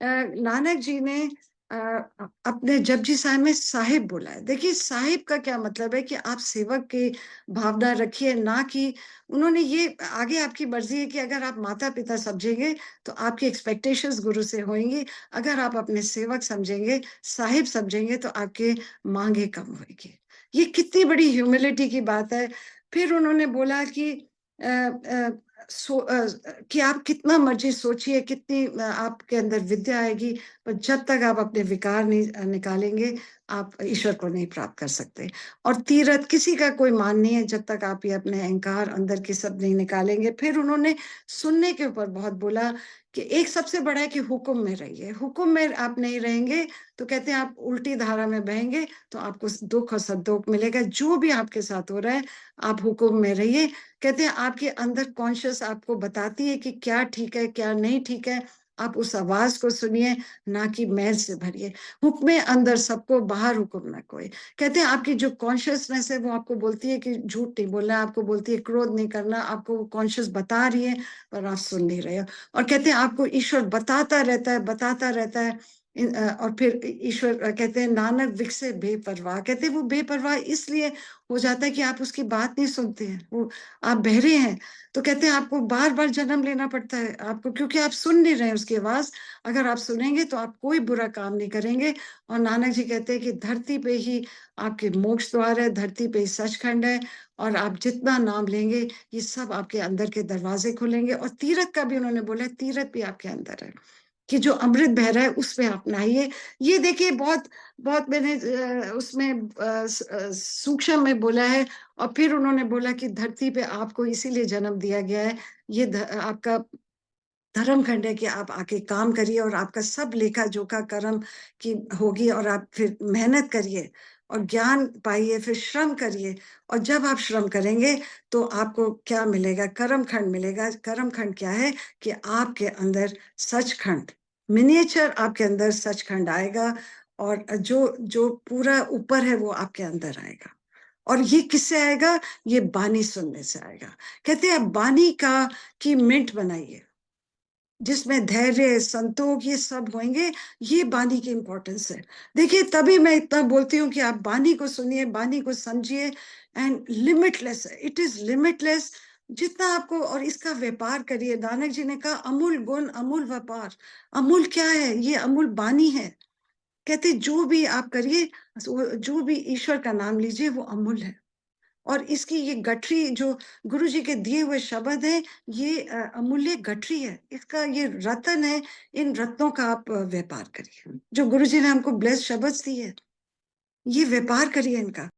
नानक जी ने अपने जपजी साहिब में साहिब बोला है। देखिए साहिब का क्या मतलब है कि आप सेवक की भावना रखिए, ना कि उन्होंने ये आगे आपकी मर्जी है कि अगर आप माता पिता समझेंगे तो आपकी एक्सपेक्टेशंस गुरु से होंगी। अगर आप अपने सेवक समझेंगे, साहिब समझेंगे तो आपके मांगे कम होगी। ये कितनी बड़ी ह्यूमिलिटी की बात है। फिर उन्होंने बोला कि अ, अ, कि आप कितना मर्जी सोचिए, कितनी आपके अंदर विद्या आएगी, पर जब तक आप अपने विकार नहीं निकालेंगे, आप ईश्वर को नहीं प्राप्त कर सकते। और तीरथ किसी का कोई मान नहीं है जब तक आप ये अपने अहंकार अंदर की सब नहीं निकालेंगे। फिर उन्होंने सुनने के ऊपर बहुत बोला कि एक सबसे बड़ा है कि हुक्म में रहिए। हुक्म में आप नहीं रहेंगे तो कहते हैं आप उल्टी धारा में बहेंगे, तो आपको दुख और सदुख मिलेगा। जो भी आपके साथ हो रहा है, आप हुक्म में रहिए। कहते हैं आपके अंदर कॉन्शियस आपको बताती है कि क्या ठीक है क्या नहीं ठीक है। आप उस आवाज को सुनिए, ना कि मैल से भरिए। हुक्म अंदर सबको, बाहर हुक्म ना कोई। कहते हैं आपकी जो कॉन्शियसनेस है वो आपको बोलती है कि झूठ नहीं बोलना, आपको बोलती है क्रोध नहीं करना, आपको वो कॉन्शियस बता रही है, पर आप सुन नहीं रहे हो। और कहते हैं आपको ईश्वर बताता रहता है, बताता रहता है। और फिर ईश्वर कहते हैं नानक विकसे बेपरवाह। कहते हैं वो बेपरवाह इसलिए हो जाता है कि आप उसकी बात नहीं सुनते हैं, वो आप बहरे हैं। तो कहते हैं आपको बार बार जन्म लेना पड़ता है आपको, क्योंकि आप सुन नहीं रहे हैं उसकी आवाज। अगर आप सुनेंगे तो आप कोई बुरा काम नहीं करेंगे। और नानक जी कहते हैं कि धरती पे ही आपके मोक्ष द्वार है, धरती पे ही सचखंड है। और आप जितना नाम लेंगे, ये सब आपके अंदर के दरवाजे खुलेंगे। और तीरथ का भी उन्होंने बोला है, तीरथ भी आपके अंदर है, कि जो अमृत बह रहा है उसमें आप नहाइए। ये देखिए बहुत बहुत मैंने उसमें सूक्ष्म में बोला है। और फिर उन्होंने बोला कि धरती पे आपको इसीलिए जन्म दिया गया है। ये आपका धर्म खंड है कि आप आके काम करिए, और आपका सब लेखा जोखा कर्म की होगी। और आप फिर मेहनत करिए और ज्ञान पाइए, फिर श्रम करिए। और जब आप श्रम करेंगे तो आपको क्या मिलेगा? कर्म खंड मिलेगा। कर्म खंड क्या है? कि आपके अंदर सचखंड, मिनिएचर आपके अंदर सचखंड आएगा। और जो जो पूरा ऊपर है वो आपके अंदर आएगा। और ये किससे आएगा? ये बानी सुनने से आएगा। कहते हैं बानी का की मिंट बनाइए, जिसमें धैर्य संतोष ये सब होंगे। ये बानी की इंपॉर्टेंस है। देखिए तभी मैं इतना बोलती हूँ कि आप बानी को सुनिए, बानी को समझिए। एंड लिमिटलेस है, इट इज लिमिटलेस। जितना आपको, और इसका व्यापार करिए। नानक जी ने कहा अमूल गुण अमूल व्यापार। अमूल क्या है? ये अमूल बानी है। कहते जो भी आप करिए, जो भी ईश्वर का नाम लीजिए, वो अमूल है। और इसकी ये गठरी जो गुरु जी के दिए हुए शब्द है, ये अमूल्य गठरी है, इसका ये रतन है। इन रत्नों का आप व्यापार करिए। जो गुरु जी ने हमको ब्लेस शब्द दिए, ये व्यापार करिए इनका।